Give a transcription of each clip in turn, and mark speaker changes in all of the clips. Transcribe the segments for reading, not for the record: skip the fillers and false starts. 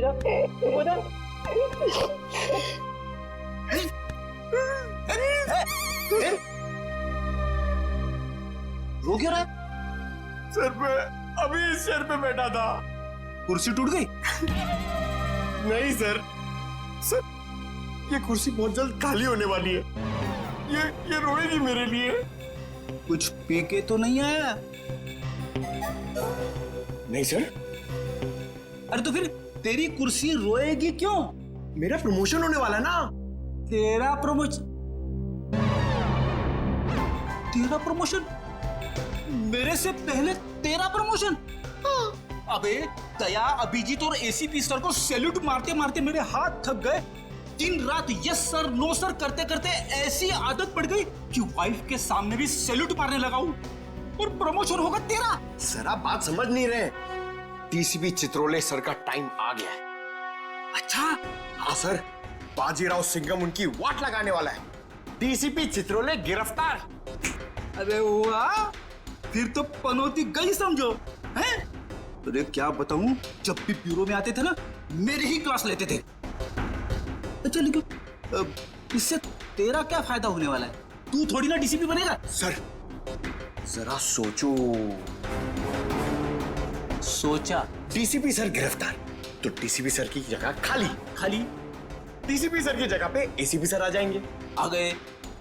Speaker 1: जा, चुप हो जा।
Speaker 2: रो क्यों रहा?
Speaker 3: सर मैं अभी इस चेयर पे बैठा था।
Speaker 2: कुर्सी टूट गई?
Speaker 3: नहीं सर, सर ये कुर्सी बहुत जल्द खाली होने वाली है। ये रोएगी मेरे लिए।
Speaker 2: कुछ पी के तो नहीं आया?
Speaker 3: नहीं सर।
Speaker 2: अरे तो फिर तेरी कुर्सी रोएगी क्यों?
Speaker 3: मेरा प्रमोशन होने वाला ना।
Speaker 2: तेरा प्रमोशन? तेरा प्रमोशन? मेरे से पहले तेरा प्रमोशन? अबे दया, अभिजीत और एसीपी सर को सैल्यूट मारते मारते मेरे हाथ थक गए। दिन रात यस सर नो सर करते करते ऐसी आदत पड़ गई कि वाइफ के सामने भी सैल्यूट मारने लगा हूं। और प्रमोशन होगा तेरा।
Speaker 3: सर आप बात समझ नहीं रहे। डीसीपी चित्रोले सर का टाइम आ गया है।
Speaker 2: अच्छा?
Speaker 3: हाँ सर, बाजीराव सिंघम उनकी वाट लगाने वाला है। डीसीपी चित्रोले गिरफ्तार।
Speaker 2: अरे वाह, फिर तो पनौती गई समझो। हैं? अरे क्या बताऊं, जब भी ब्यूरो में आते थे ना, मेरी ही क्लास लेते थे। अच्छा लेकिन इससे तेरा क्या फायदा होने वाला है? तू थोड़ी ना डीसीपी बनेगा।
Speaker 3: सर जरा सोचो।
Speaker 2: सोचा?
Speaker 3: डीसीपी सर गिरफ्तार तो डीसीपी सर की जगह खाली।
Speaker 2: खाली?
Speaker 3: डीसीपी सर की जगह पे एसीपी सर आ जाएंगे।
Speaker 2: आ गए।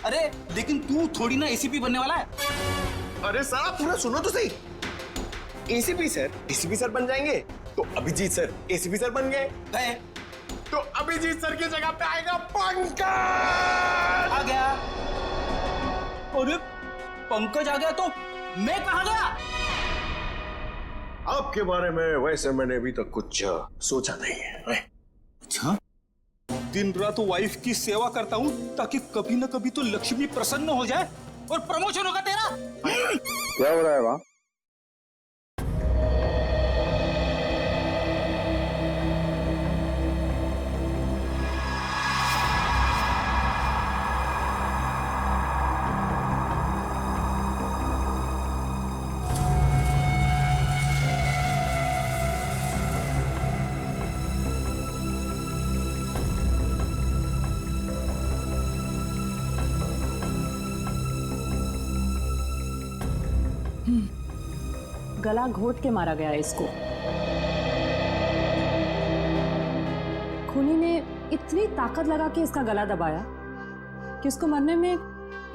Speaker 2: अरे लेकिन तू थोड़ी ना एसीपी बनने वाला है।
Speaker 3: अरे सर आप पूरा सुनो तो सही। एसीपी सर डीसीपी सर बन जाएंगे तो अभिजीत सर एसीपी सर बन गए तो अभिजीत सर की जगह पे आएगा पंकज।
Speaker 2: आ गया। अरे पंकज आ गया तो मैं कहां गया?
Speaker 3: आपके बारे में वैसे मैंने अभी तक कुछ सोचा नहीं है।
Speaker 2: अच्छा, दिन रात वाइफ की सेवा करता हूं ताकि कभी ना कभी तो लक्ष्मी प्रसन्न हो जाए और प्रमोशन होगा तेरा।
Speaker 4: क्या हो रहा है वहां?
Speaker 5: गला घोट के मारा गया इसको। खूनी ने इतनी ताकत लगा के इसका गला दबाया कि उसको मरने में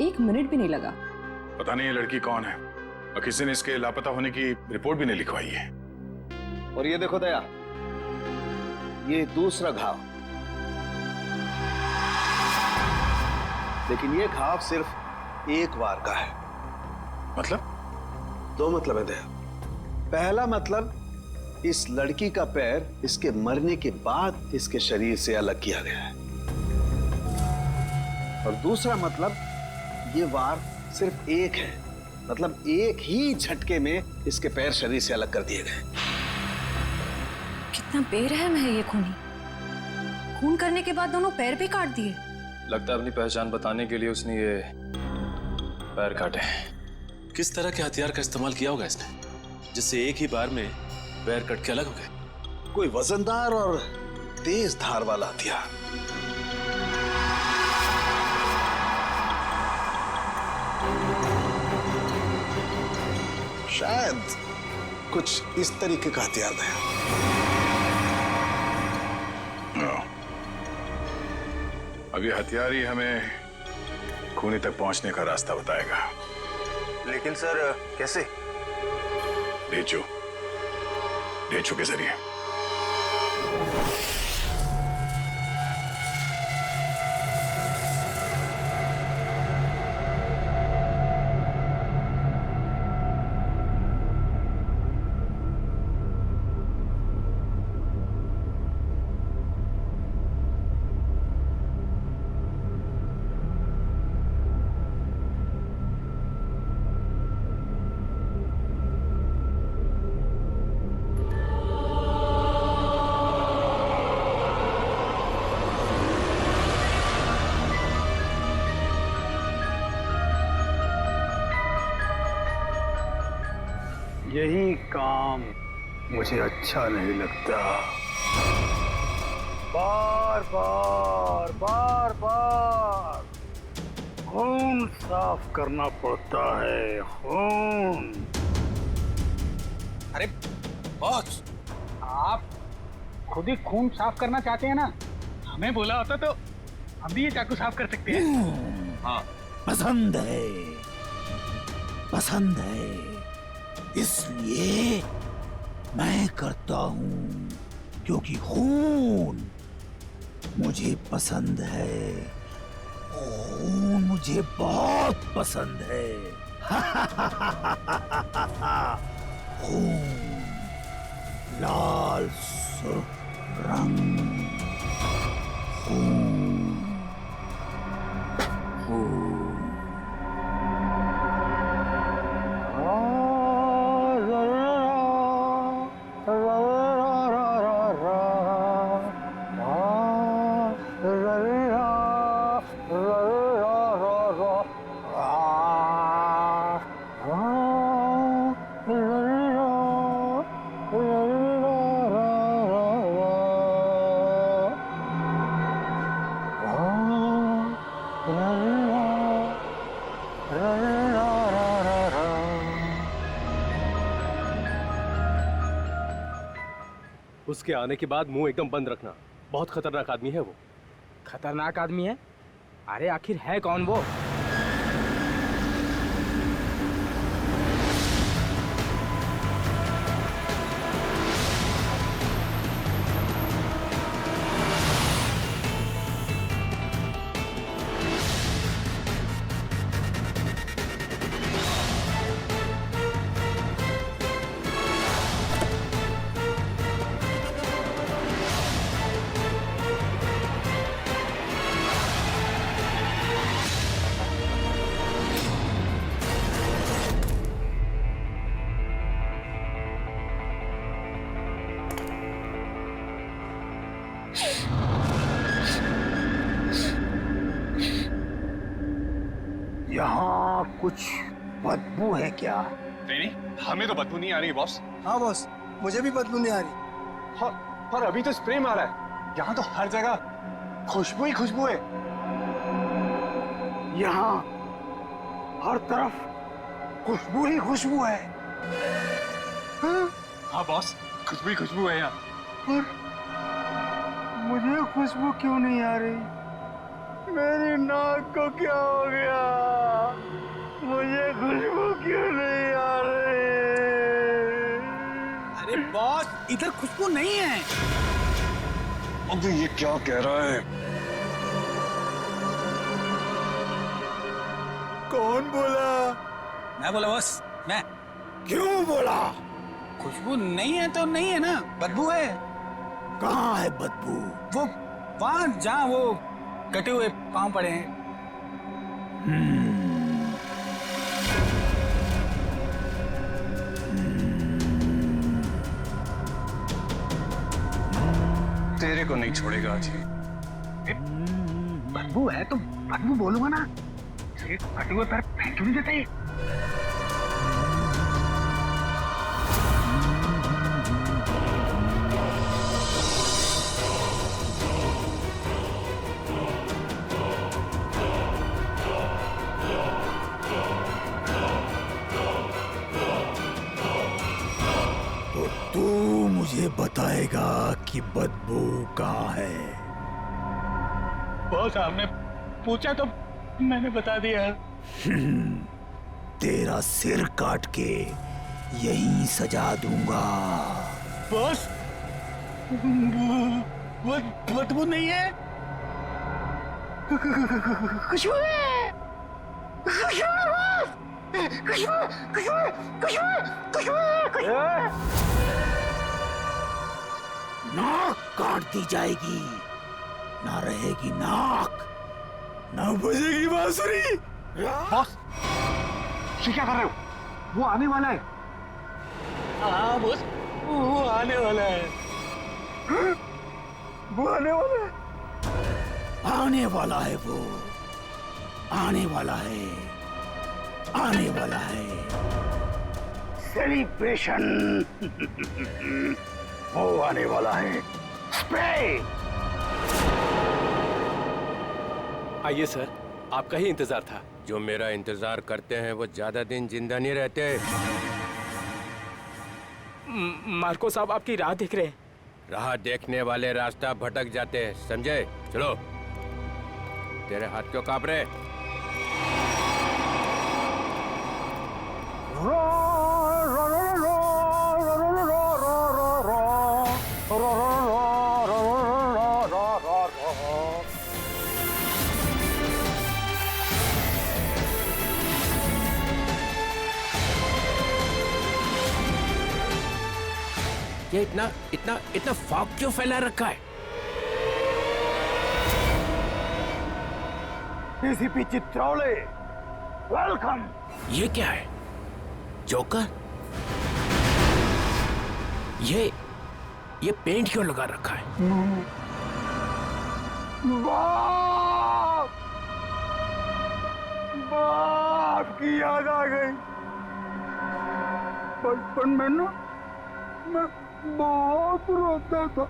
Speaker 5: 1 मिनट भी नहीं लगा।
Speaker 4: पता नहीं ये लड़की कौन है और किसी ने इसके लापता होने की रिपोर्ट भी नहीं लिखवाई है।
Speaker 6: और ये देखो दया, ये दूसरा घाव, लेकिन ये घाव सिर्फ एक बार का है।
Speaker 4: मतलब?
Speaker 6: 2 मतलब है दया। पहला मतलब, इस लड़की का पैर इसके मरने के बाद इसके शरीर से अलग किया गया है। और दूसरा मतलब, ये वार सिर्फ एक है, मतलब एक ही झटके में इसके पैर शरीर से अलग कर दिए गए।
Speaker 7: कितना बेरहम है ये खूनी। खून करने के बाद दोनों पैर भी काट दिए।
Speaker 8: लगता है अपनी पहचान बताने के लिए उसने ये पैर काटे। किस तरह के हथियार का इस्तेमाल किया होगा इसने, जिससे एक ही बार में पैर कट के अलग हो गए?
Speaker 6: कोई वजनदार और तेज धार वाला हथियार। शायद कुछ इस तरीके का हथियार है।
Speaker 4: अब ये हथियार ही हमें खूनी तक पहुंचने का रास्ता बताएगा।
Speaker 3: लेकिन सर कैसे?
Speaker 4: डेचू के जरिए।
Speaker 9: यही काम मुझे अच्छा नहीं लगता।
Speaker 1: बार बार बार बार खून साफ करना पड़ता है, खून।
Speaker 2: अरे बॉस, आप खुद ही खून साफ करना चाहते हैं ना? हमें बोला होता तो हम भी ये चाकू साफ कर सकते हैं। हाँ,
Speaker 1: पसंद है, पसंद है, इसलिए मैं करता हूं, क्योंकि खून मुझे पसंद है, खून मुझे बहुत पसंद है। खून, लाल सुर्ख रंग, खून, खून।
Speaker 9: उसके आने के बाद मुंह एकदम बंद रखना। बहुत खतरनाक आदमी है वो।
Speaker 2: खतरनाक आदमी है? अरे आखिर है कौन वो?
Speaker 1: यहाँ कुछ बदबू है क्या?
Speaker 3: नहीं, हमें तो बदबू नहीं आ रही बॉस।
Speaker 10: हाँ बॉस, मुझे भी बदबू नहीं आ रही।
Speaker 3: पर अभी तो स्प्रे मारा है। यहाँ तो हर जगह खुशबू ही खुशबू है।
Speaker 1: यहाँ हर तरफ खुशबू ही खुशबू है।
Speaker 3: हाँ बॉस, खुशबू ही खुशबू है यहाँ।
Speaker 1: पर मुझे खुशबू क्यों नहीं आ रही? मेरी नाक को क्या हो गया? मुझे खुशबू क्यों नहीं आ रही?
Speaker 2: अरे बॉस, इधर खुशबू नहीं है।
Speaker 3: अब ये क्या कह रहा है?
Speaker 1: कौन बोला?
Speaker 2: मैं बोला बॉस, मैं।
Speaker 1: क्यों बोला?
Speaker 2: खुशबू नहीं है तो नहीं है ना, बदबू है।
Speaker 1: कहाँ है बदबू?
Speaker 2: वो वहां जहाँ वो कटे हुए पांव पड़े हैं।
Speaker 3: तेरे को नहीं छोड़ेगा आज ये।
Speaker 1: बदबू है तो बदबू बोलूंगा ना। कटे हुए पैर फेंक क्यों नहीं देते? तू मुझे बताएगा कि बदबू कहाँ है?
Speaker 2: बॉस, आपने पूछा तो मैंने बता दिया।
Speaker 1: तेरा सिर काट के यहीं सजा दूंगा।
Speaker 2: बॉस, बदबू नहीं है।
Speaker 1: खुशबू है, खुशबू है बॉस, खुशबू, खुशबू, खुशबू, खुशबू, खुशबू। नाक काट दी जाएगी, ना रहेगी नाक, ना बजेगी बांसुरी।
Speaker 3: बॉस, क्या कर रहे हो? वो आने वाला है।
Speaker 2: हाँ बॉस, वो आने वाला है।
Speaker 1: वो आने वाला है, आने वाला है, वो आने वाला है, आने वाला है। सेलिब्रेशन। वो आने वाला है। स्प्रे
Speaker 9: आइए सर, आपका ही इंतजार था।
Speaker 11: जो मेरा इंतजार करते हैं वो ज्यादा दिन जिंदा नहीं रहते।
Speaker 9: मार्को साहब आपकी राह देख रहे हैं।
Speaker 11: राह देखने वाले रास्ता भटक जाते हैं, समझे? चलो। तेरे हाथ क्यों कांप रहे? ये इतना इतना इतना फॉग क्यों फैला रखा है?
Speaker 1: ACP Chitrole, welcome.
Speaker 11: ये क्या है? जोकर? ये पेंट क्यों लगा रखा है?
Speaker 1: बाप! बाप की याद आ गई। बचपन में ना मैं बहुत रोता था।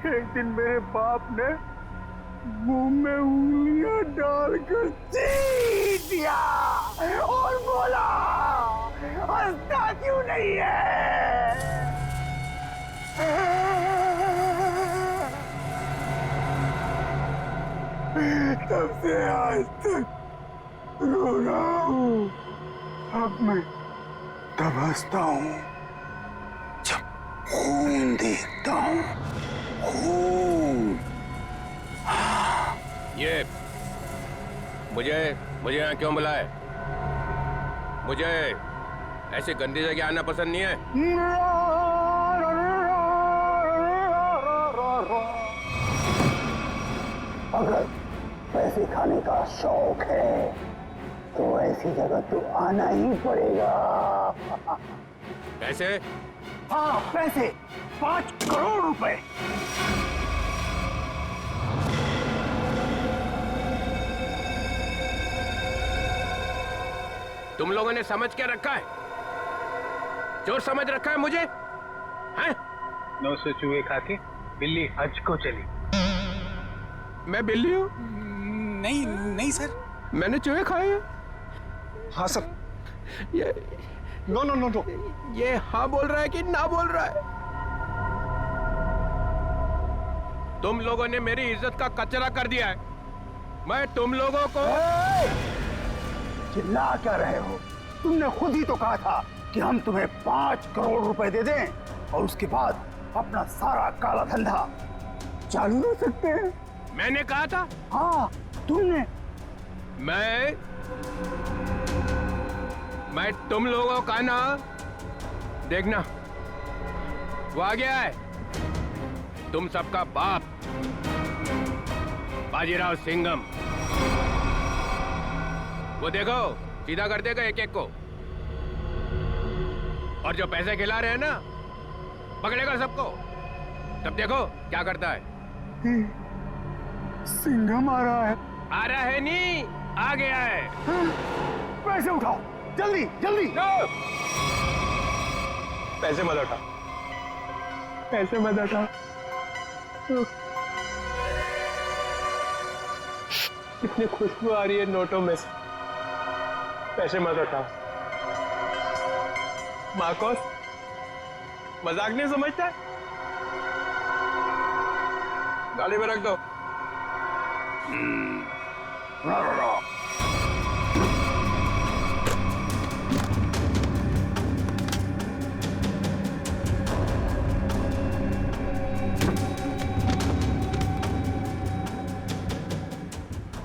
Speaker 1: एक दिन मेरे बाप ने मुंह में उंगलियां डालकर चीर दिया और बोला, हंसता क्यों नहीं है? तब से आज तक रो रहा हूँ। अब मैं तब हंसता हूँ जब खून देखता हूँ। खून।
Speaker 11: ये मुझे यहाँ क्यों बुलाए? मुझे ऐसी गंदी जगह आना पसंद नहीं है।
Speaker 1: अगर पैसे खाने का शौक है तो ऐसी जगह तो आना ही पड़ेगा।
Speaker 11: पैसे?
Speaker 1: हाँ, पैसे। 5 करोड़ रुपए।
Speaker 11: तुम लोगों ने समझ क्या रखा है? चोर समझ रखा है मुझे? हैं?
Speaker 10: 900 चूहे खा के बिल्ली हज को चली।
Speaker 11: मैं बिल्ली हूँ?
Speaker 2: नहीं नहीं सर,
Speaker 11: मैंने चूहे खाए हैं।
Speaker 10: हाँ सर।
Speaker 11: ये
Speaker 10: नो नो नो नो।
Speaker 11: ये हाँ बोल रहा है कि ना बोल रहा है? तुम लोगों ने मेरी इज्जत का कचरा कर दिया है। मैं तुम लोगों को।
Speaker 1: चिल्ला क्या रहे हो? तुमने खुद ही तो कहा था कि हम तुम्हें 5 करोड़ रुपए दे दें और उसके बाद अपना सारा काला धंधा चालू कर सकते हैं।
Speaker 11: मैंने कहा था?
Speaker 1: हाँ, तुमने।
Speaker 11: मैं तुम लोगों का ना देखना, वो आ गया है। तुम सबका बाप बाजीराव सिंघम। वो देखो सीधा कर देगा एक एक को। और जो पैसे खिला रहे हैं ना, पकड़ेगा सबको। तब देखो क्या करता है।
Speaker 1: सिंघम आ रहा है।
Speaker 11: आ रहा है नहीं, आ गया है।
Speaker 1: पैसे उठाओ, जल्दी जल्दी।
Speaker 10: पैसे मत उठा, पैसे मत उठा। इतनी खुशबू आ रही है नोटों में से। पैसे मत उठा। मार्कोस, मजाक नहीं समझता है? गाड़ी में रख दो।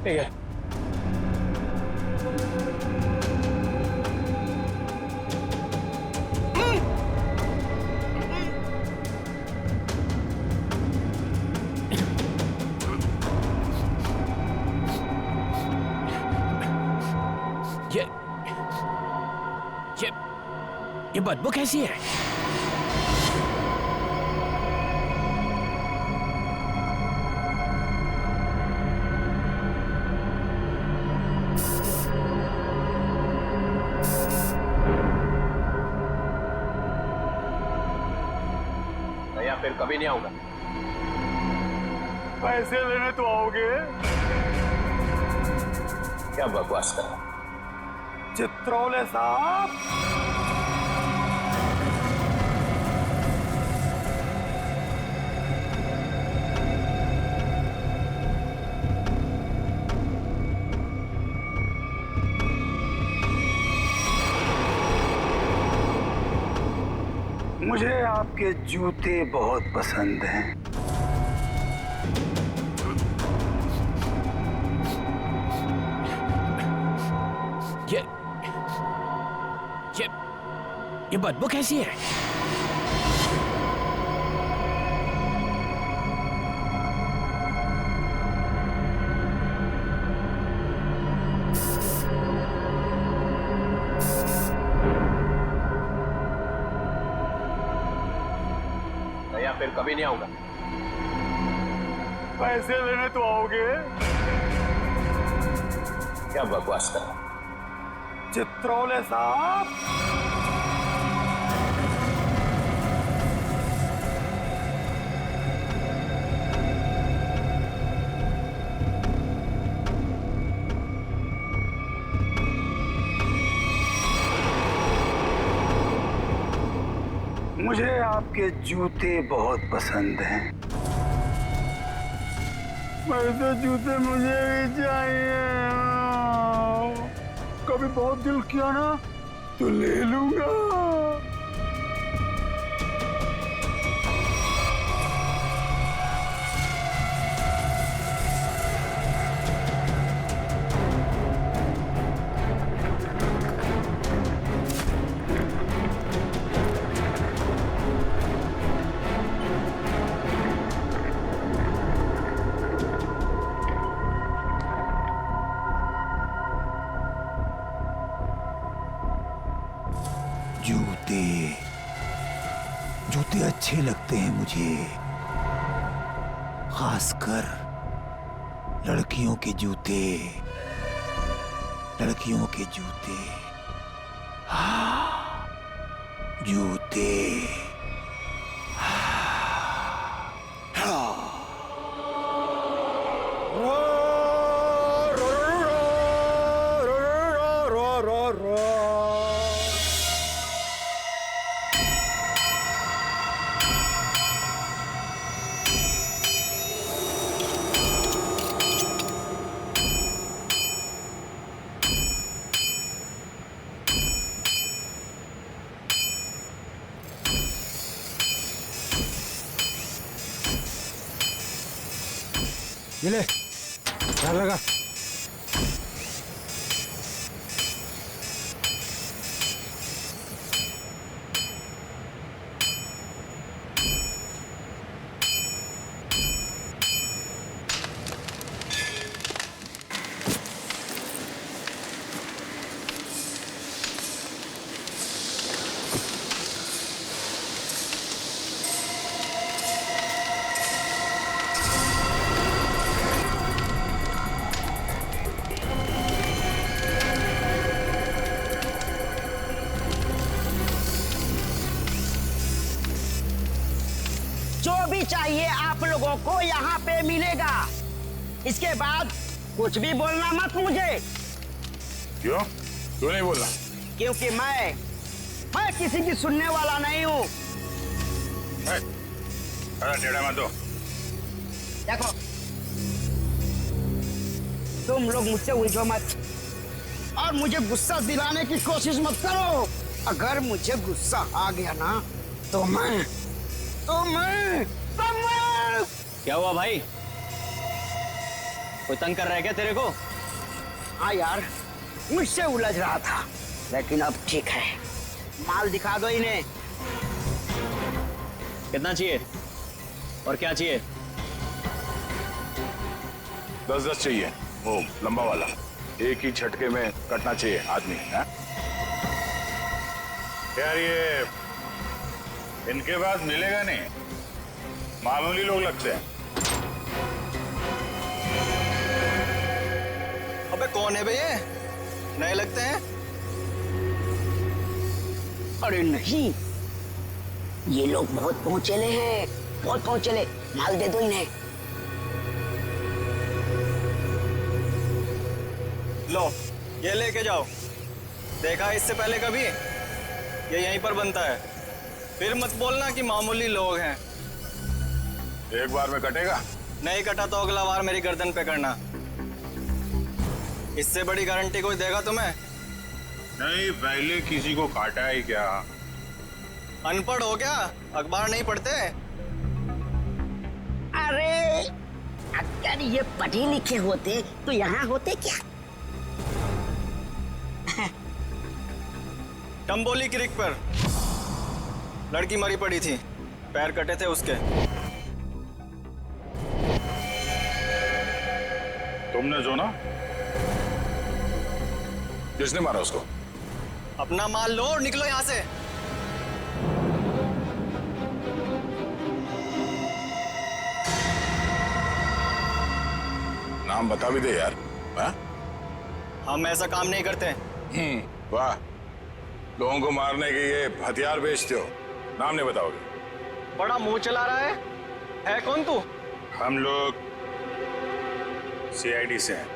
Speaker 10: ठीक है।
Speaker 11: ये बदबू कैसी है?
Speaker 9: या फिर कभी नहीं आऊंगा।
Speaker 1: पैसे लेने तो आओगे?
Speaker 11: क्या बकवास कर रहा है?
Speaker 1: चित्रोले साहब, मुझे आपके जूते बहुत पसंद हैं।
Speaker 11: ये बदबू कैसी है? या फिर कभी नहीं आऊंगा।
Speaker 1: पैसे लेने तो आओगे?
Speaker 11: क्या बकवास कर रहा है?
Speaker 1: चित्रोले साहब, मुझे आपके जूते बहुत पसंद हैं। वैसे जूते मुझे भी चाहिए। कभी बहुत दिल किया ना तो ले लूंगा। जूते अच्छे लगते हैं मुझे, खासकर लड़कियों के जूते। लड़कियों के जूते, हाँ, जूते। ये ले, ध्यान लगा।
Speaker 12: जो भी चाहिए आप लोगों को यहाँ पे मिलेगा। इसके बाद कुछ भी बोलना मत मुझे।
Speaker 4: क्यों? क्यों नहीं बोलना?
Speaker 12: क्योंकि मैं किसी की सुनने वाला नहीं हूँ।
Speaker 4: अरे टेढ़ा मत दो।
Speaker 12: देखो, तुम लोग मुझसे उलझो मत और मुझे गुस्सा दिलाने की कोशिश मत करो। अगर मुझे गुस्सा आ गया ना तो मैं
Speaker 13: क्या हुआ भाई? कोई तंग कर रहा है क्या तेरे को?
Speaker 12: हाँ यार, मुझसे उलझ रहा था, लेकिन अब ठीक है। माल दिखा दो इन्हें।
Speaker 13: कितना चाहिए और क्या चाहिए?
Speaker 4: 10-10 चाहिए, वो लंबा वाला। एक ही झटके में कटना चाहिए आदमी। है यार, ये इनके पास मिलेगा नहीं, मामूली लोग लगते हैं।
Speaker 14: अबे कौन है बे ये? नए लगते हैं।
Speaker 12: अरे नहीं, ये लोग बहुत पहुंचेले हैं, बहुत पहुंचेले। माल दे दो इन्हें।
Speaker 14: लो ये लेके जाओ। देखा इससे पहले कभी? ये यहीं पर बनता है। फिर मत बोलना कि मामूली लोग हैं।
Speaker 4: एक बार में कटेगा?
Speaker 14: नहीं कटा तो अगला बार मेरी गर्दन पे करना। इससे बड़ी गारंटी कोई देगा तुम्हें?
Speaker 4: नहीं, पहले किसी को काटा ही क्या?
Speaker 14: अनपढ़ हो क्या? अखबार नहीं पढ़ते?
Speaker 12: अरे अगर ये पढ़े लिखे होते तो यहाँ होते क्या?
Speaker 14: टम्बोली क्रिक पर लड़की मरी पड़ी थी, पैर कटे थे उसके।
Speaker 4: तुमने जो ना? किसने मारा उसको?
Speaker 14: अपना माल लो और निकलो यहाँ से।
Speaker 4: नाम बता भी दे यार। हाँ?
Speaker 14: हम ऐसा काम नहीं करते।
Speaker 4: वाह, लोगों को मारने के ये हथियार बेचते हो, नाम नहीं बताओगे?
Speaker 14: बड़ा मुंह चला रहा है कौन तू?
Speaker 4: हम लोग CID से हैं।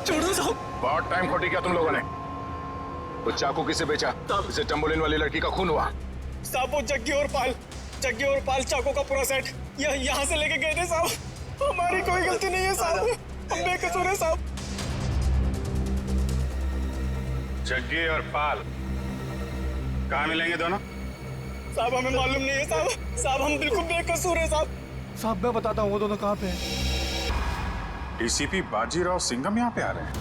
Speaker 14: छोड़ो साहब।
Speaker 4: बहुत टाइम खोटी किया तुम लोगों ने। वो चाकू किसे बेचा? इसे टम्बोलिन वाली लड़की का खून हुआ।
Speaker 14: साहब वो जग्गी और पाल चाकू का पूरा सेट यहाँ से लेके गए थे साहब। हमारी कोई गलती नहीं है साहब, हम बेकसूर है साहब।
Speaker 4: जग्गी और पाल कहाँ मिलेंगे दोनों?
Speaker 14: साहब हमें मालूम नहीं है साहब हम बिल्कुल बेकसूर है साहब।
Speaker 1: साहब मैं बताता हूँ वो दोनों कहाँ पे हैं।
Speaker 4: DCP बाजीराव सिंघम यहाँ पे आ रहे हैं।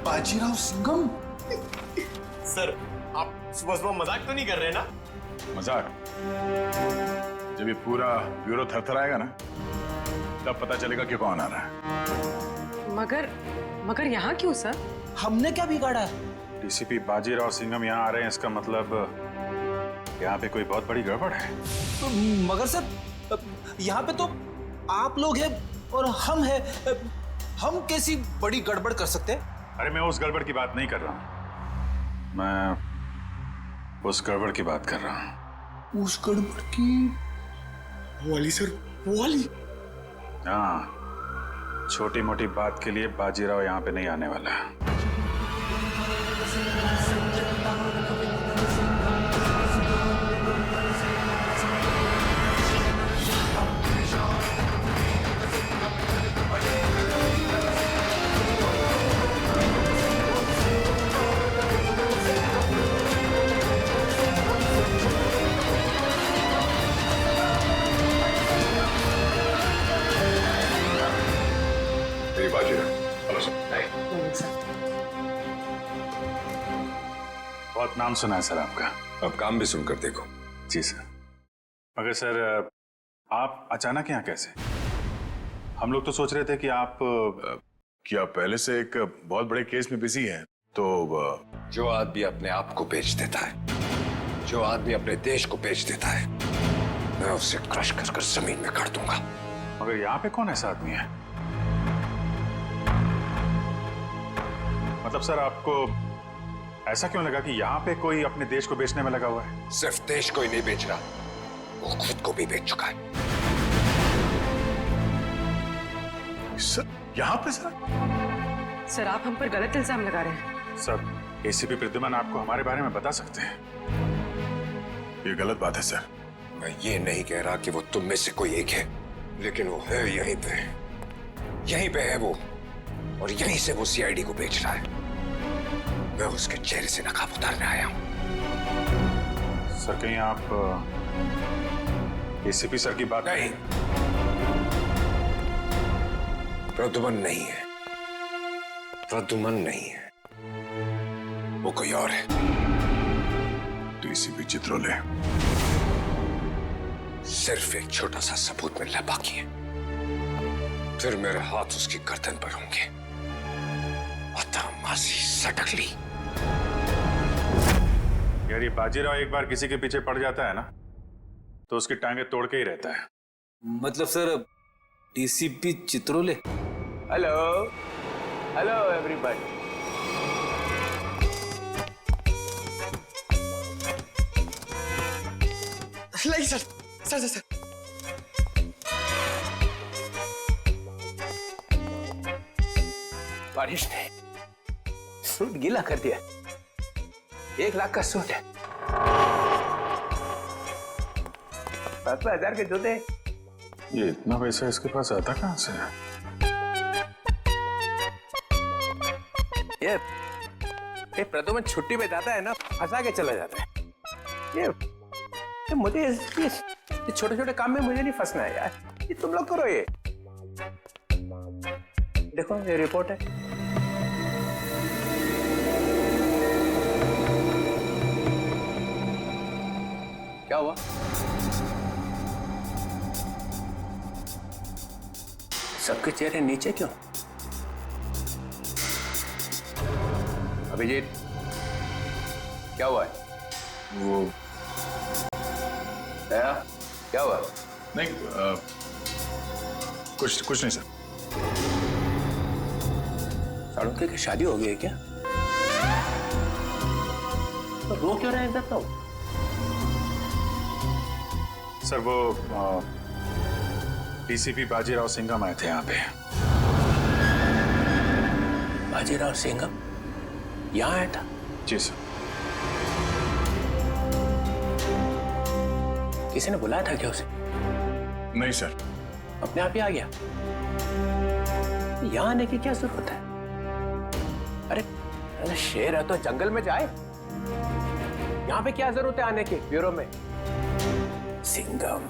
Speaker 1: बाजीराव सिंघम?
Speaker 3: सर आप सुबह सुबह मजाक तो नहीं कर रहे ना?
Speaker 4: मजाक? जब ये पूरा ब्यूरो थरथराएगा ना तब पता चलेगा कि कौन आ रहा है।
Speaker 5: मगर यहाँ क्यों सर?
Speaker 2: हमने क्या बिगाड़ा?
Speaker 4: DCP बाजीराव सिंघम यहाँ आ रहे हैं, इसका मतलब यहाँ पे कोई बहुत बड़ी गड़बड़ है।
Speaker 2: मगर सर यहाँ पे तो आप लोग हैं और हम हैं, हम कैसी बड़ी गड़बड़ कर सकते हैं?
Speaker 4: अरे मैं उस गड़बड़ की बात नहीं कर रहा हूँ, मैं उस गड़बड़ की बात कर रहा हूँ।
Speaker 1: उस गड़बड़ की?
Speaker 3: वो वाली सर, वो वाली?
Speaker 4: हाँ, छोटी मोटी बात के लिए बाजीराव यहाँ पे नहीं आने वाला। नाम सुना है सर आपका।
Speaker 11: अब काम भी सुनकर देखो।
Speaker 4: जी सर। मगर सर आप अचानक यहाँ कैसे? हम लोग तो सोच रहे थे कि आप पहले से एक बहुत बड़े केस में बिजी हैं, तो
Speaker 11: जो आदमी अपने आप को बेच देता है, जो आदमी अपने देश को बेच देता है, मैं उसे क्रश कर कर जमीन में गाड़ दूंगा।
Speaker 4: मगर यहाँ पे कौन ऐसा आदमी है? मतलब सर आपको ऐसा क्यों लगा कि यहाँ पे कोई अपने देश को बेचने में लगा हुआ है?
Speaker 11: सिर्फ देश को ही नहीं बेच रहा, वो खुद को भी बेच चुका है।
Speaker 4: सर यहाँ पे?
Speaker 5: सर आप हम पर गलत इल्जाम लगा रहे हैं।
Speaker 4: सर एसीपी प्रद्युमन आपको हमारे बारे में बता सकते हैं। ये गलत बात है सर।
Speaker 11: मैं ये नहीं कह रहा कि वो तुम में से कोई एक है, लेकिन वो है यहीं पे है वो, और यहीं से वो सीआईडी को बेच रहा है। मैं उसके चेहरे से नकाब उतारने आया हूं।
Speaker 4: सर कहीं आप एसीपी सर की बात?
Speaker 11: नहीं, प्रद्युमन नहीं है, प्रद्युमन नहीं है, वो कोई और है।
Speaker 4: तो एसीपी चित्रोले
Speaker 11: सिर्फ एक छोटा सा सबूत मिलना बाकी है, फिर मेरे हाथ उसकी गर्दन पर होंगे। मासी सटकली।
Speaker 4: यार ये बाजीराव एक बार किसी के पीछे पड़ जाता है ना, तो उसकी टांगे तोड़ के ही रहता है।
Speaker 2: मतलब sir DCP Chitrole?
Speaker 10: Hello hello everybody.
Speaker 3: नहीं सर, सर सर सर
Speaker 10: बारिश ने सूट गीला कर दिया। 1 लाख का सूट है, 7,000 के जूते।
Speaker 4: ये इतना पैसा इसके पास आता कहां से?
Speaker 10: ये प्रद्युमन छुट्टी पे जाता है ना, फंसा के चला जाता है। ये मुझे ये छोटे छोटे काम में मुझे नहीं फंसना है यार। ये तुम लोग करो। ये देखो ये रिपोर्ट है। क्या हुआ? सबके चेहरे नीचे क्यों? अभिजीत क्या हुआ है?
Speaker 4: वो
Speaker 10: क्या हुआ?
Speaker 4: नहीं कुछ नहीं सर।
Speaker 10: साड़ुके की शादी हो गई है क्या? तो रो क्यों रहे हैं इधर? तो
Speaker 4: सर वो डीसीपी बाजीराव सिंघम आए थे यहाँ पे।
Speaker 10: बाजीराव सिंघम यहाँ आया था?
Speaker 4: जी सर।
Speaker 10: किसी ने बुलाया था क्या उसे?
Speaker 4: नहीं सर।
Speaker 10: अपने आप ही आ गया? यहाँ आने की क्या जरूरत है? अरे शेर है तो जंगल में जाए। यहाँ पे क्या जरूरत है आने की ब्यूरो में? सिंघम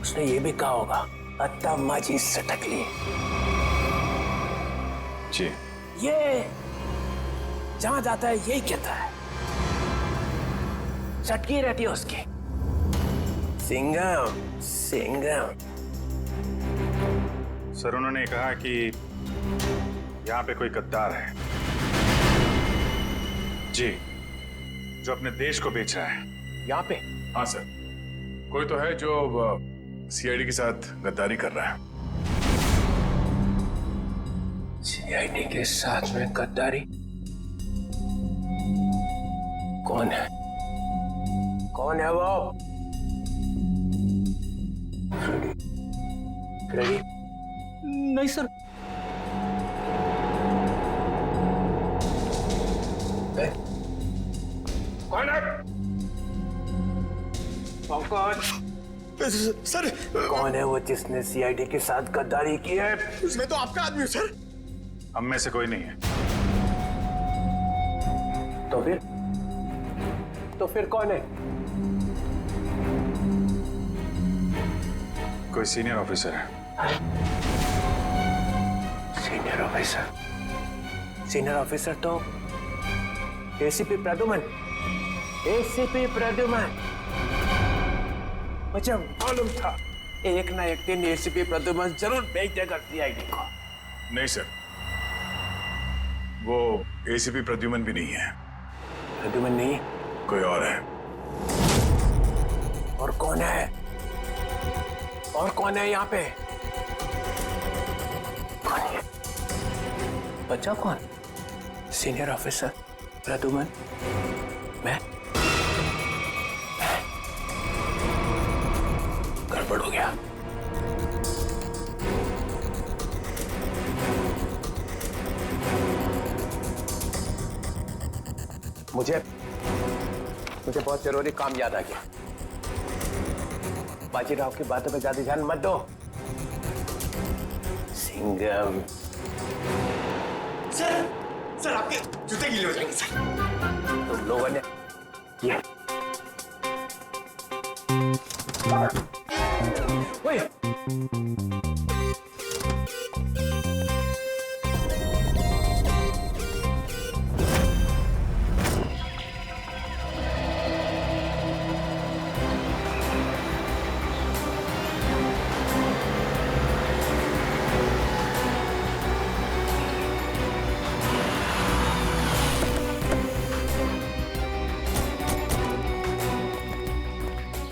Speaker 10: उसने ये भी कहा होगा अत्ता माजी सटकली।
Speaker 4: जी।
Speaker 10: ये जहां जाता है यही कहता है, चटकी रहती है उसकी। सिंघम
Speaker 4: सर उन्होंने कहा कि यहाँ पे कोई गद्दार है जी, जो अपने देश को बेच रहा है।
Speaker 10: यहाँ पे?
Speaker 4: हाँ सर, कोई तो है जो सीआईडी के साथ गद्दारी कर रहा है।
Speaker 10: सीआईडी के साथ में गद्दारी? कौन है वो? फ्रेडी?
Speaker 2: नहीं सर।
Speaker 11: कौन है?
Speaker 3: सर
Speaker 10: कौन है वो जिसने सीआईडी के साथ गद्दारी की है?
Speaker 3: उसमें तो आपका आदमी है सर।
Speaker 4: हम में से कोई नहीं है।
Speaker 10: तो फिर कौन है?
Speaker 4: कोई सीनियर ऑफिसर है।
Speaker 10: Senior officer? सीनियर ऑफिसर तो एसीपी प्रद्युमन। एसीपी प्रद्युमन, मुझे मालूम था एक ना एक दिन एसीपी प्रद्युमन जरूर भेज देगा सीआईडी को।
Speaker 4: नहीं सर, वो एसीपी प्रद्युमन भी नहीं है।
Speaker 10: प्रद्युमन नहीं?
Speaker 4: कोई और है।
Speaker 10: और कौन है? और कौन है यहाँ पे? कौन है? बच्चा कौन? सीनियर ऑफिसर प्रद्युमन, मैं? गड़बड़ हो गया। मुझे बहुत जरूरी काम याद आ गया। बाजीराव की बातों पे ज्यादा ध्यान मत दो। सिंघम।
Speaker 3: सर आपके जूते गीले हो जाएंगे सर।
Speaker 10: तुम लोगों ने ये ओए,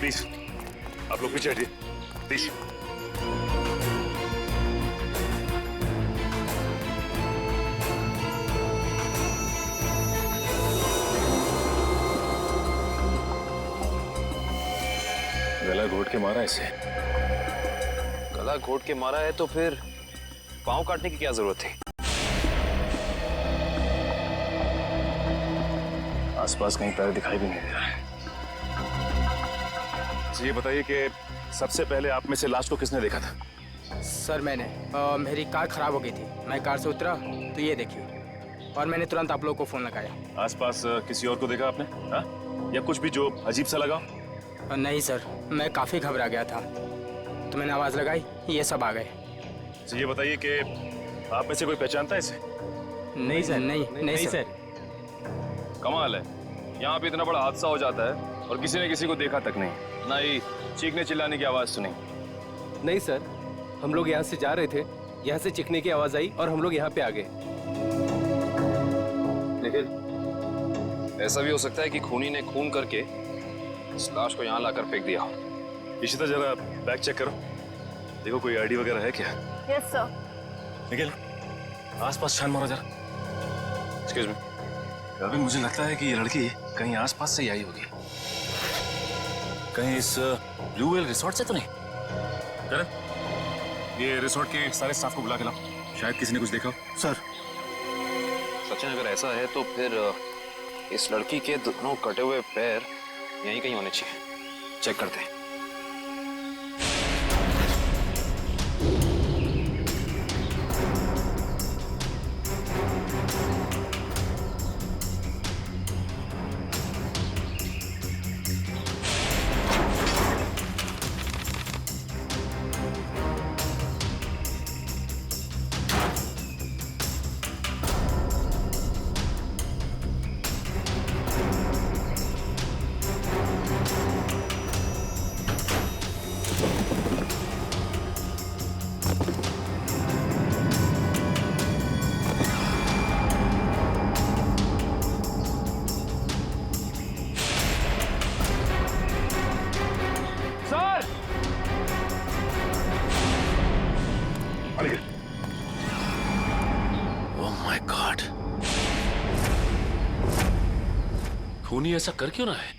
Speaker 4: प्लीज आप लोग पीछे हटिए प्लीज।
Speaker 8: गला घोट के मारा इसे।
Speaker 11: गला घोट के मारा है तो फिर पांव काटने की क्या जरूरत थी?
Speaker 8: आसपास कहीं पैर दिखाई भी नहीं दे रहा है। ये बताइए कि सबसे पहले आप में से लाश को किसने देखा था?
Speaker 14: सर मैंने मेरी कार खराब हो गई थी, मैं कार से उतरा तो ये देखिए, और मैंने तुरंत आप लोगों को फोन लगाया।
Speaker 8: आसपास किसी और को देखा आपने? हाँ? या कुछ भी जो अजीब सा लगा?
Speaker 14: नहीं सर, मैं काफी घबरा गया था तो मैंने आवाज लगाई, ये सब आ गए।
Speaker 8: तो ये बताइए कि आप में से कोई पहचानता है इसे?
Speaker 14: नहीं सर, नहीं सर।
Speaker 8: कमाल है, यहाँ पे इतना बड़ा हादसा हो जाता है और किसी ने किसी को देखा तक नहीं, ना ही चीखने चिल्लाने की आवाज सुनी।
Speaker 9: नहीं सर, हम लोग यहाँ से जा रहे थे, यहाँ से चीखने की आवाज आई और हम लोग यहाँ पे आ गए।
Speaker 11: लेकिन ऐसा भी हो सकता है कि खूनी ने खून करके इस लाश को यहाँ लाकर फेंक दिया।
Speaker 8: इशिता जरा बैग चेक करो, देखो कोई आईडी वगैरह है क्या?
Speaker 15: Yes sir.
Speaker 8: निखिल आसपास छान मारो जरा। एक्सक्यूज मी, अभी मुझे लगता है कि ये लड़की कहीं आसपास से ही आई होगी। कहीं इस ब्लू वेल रिसोर्ट से तो नहीं? चले, ये रिसोर्ट के सारे स्टाफ को बुला के लाओ, शायद किसी ने कुछ देखा हो।
Speaker 1: सर
Speaker 11: सचिन अगर ऐसा है तो फिर इस लड़की के दोनों कटे हुए पैर यहीं कहीं होने चाहिए। चेक करते हैं।
Speaker 8: खूनी ऐसा कर क्यों ना है?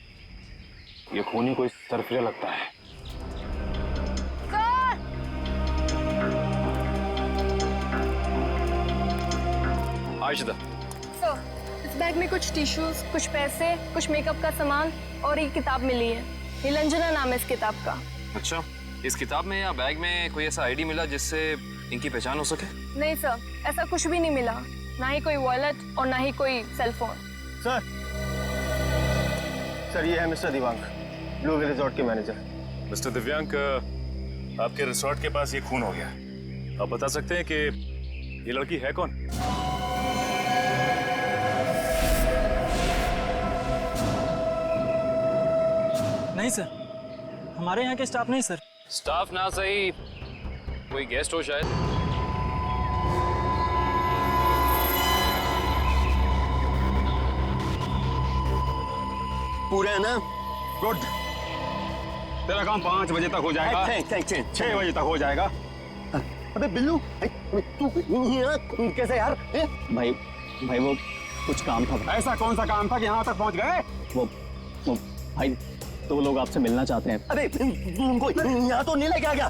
Speaker 10: ये खूनी कोई सरफिरा लगता है।
Speaker 8: आयशा,
Speaker 15: सर, इस बैग में कुछ टिश्यूज, कुछ पैसे, कुछ मेकअप का सामान और एक किताब मिली है। नीलंजना नाम है इस किताब का।
Speaker 11: अच्छा, इस किताब में या बैग में कोई ऐसा आईडी मिला जिससे इनकी पहचान हो सके?
Speaker 15: नहीं सर, ऐसा कुछ भी नहीं मिला, ना ही कोई वॉलेट और ना ही कोई सेलफोन।
Speaker 1: सर ये है mister Divang, blue well resort के मैनेजर।
Speaker 8: मिस्टर दिव्यांक, आपके रिसोर्ट के पास ये खून हो गया, आप बता सकते हैं कि ये लड़की है कौन?
Speaker 14: नहीं सर, हमारे यहाँ के स्टाफ नहीं सर।
Speaker 8: स्टाफ ना सही, कोई गेस्ट हो शायद।
Speaker 16: पूरे है ना?
Speaker 1: गुड। तेरा काम 5 बजे तक हो जाएगा। 6 बजे तक हो जाएगा।
Speaker 16: अबे बिल्लू, तू कैसे यार? भाई वो कुछ काम था।
Speaker 1: ऐसा कौन सा काम था कि यहाँ तक पहुँच गए?
Speaker 16: वो भाई, तो वो लोग आपसे मिलना चाहते हैं। अरे तू उनको यहाँ तो नहीं लेके आ गया?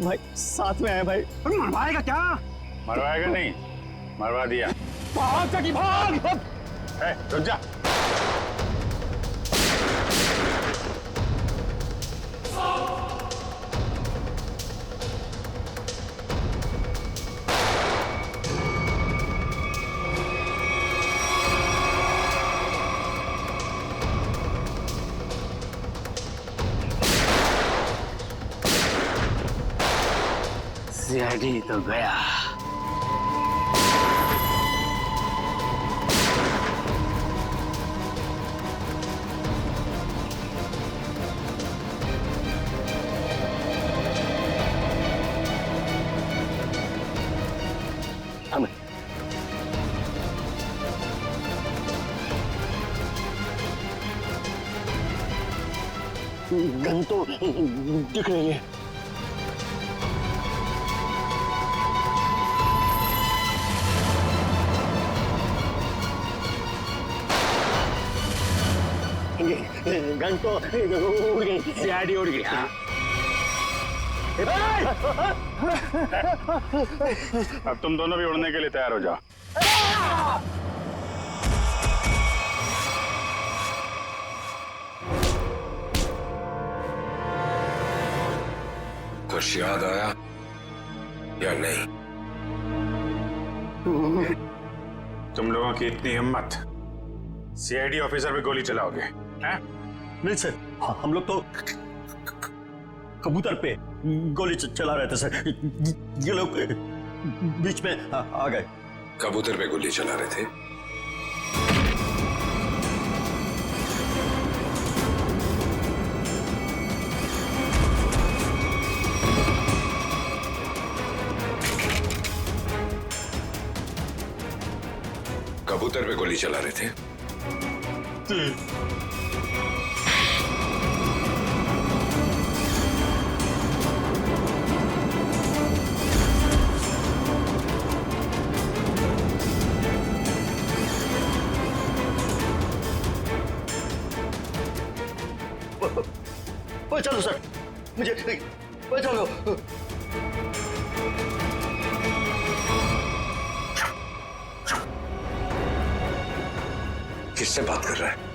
Speaker 16: भाई साथ में है भाई।
Speaker 1: मरवाएगा क्या?
Speaker 4: मरवाएगा नहीं, मरवा दिया।
Speaker 1: भाग चकी भाग।
Speaker 4: रुक जा।
Speaker 16: सीआईडी तो गया। गन तो दिख रही है। गन तो उड़ गई, सीआईडी उड़ गई।
Speaker 4: अब तुम दोनों भी उड़ने के लिए तैयार हो जाओ।
Speaker 11: कुछ याद आया या नहीं?
Speaker 4: तुम लोगों की इतनी हिम्मत, सीआईडी ऑफिसर पे गोली चलाओगे? हैं?
Speaker 16: नहीं सर, हम लोग तो कबूतर पे गोली चला रहे थे सर। ये लोग बीच में आ गए।
Speaker 11: कबूतर पे गोली चला रहे थे? कबूतर पे गोली चला रहे थे?
Speaker 16: चलो सर, मुझे चलो।
Speaker 11: किससे बात कर रहा है?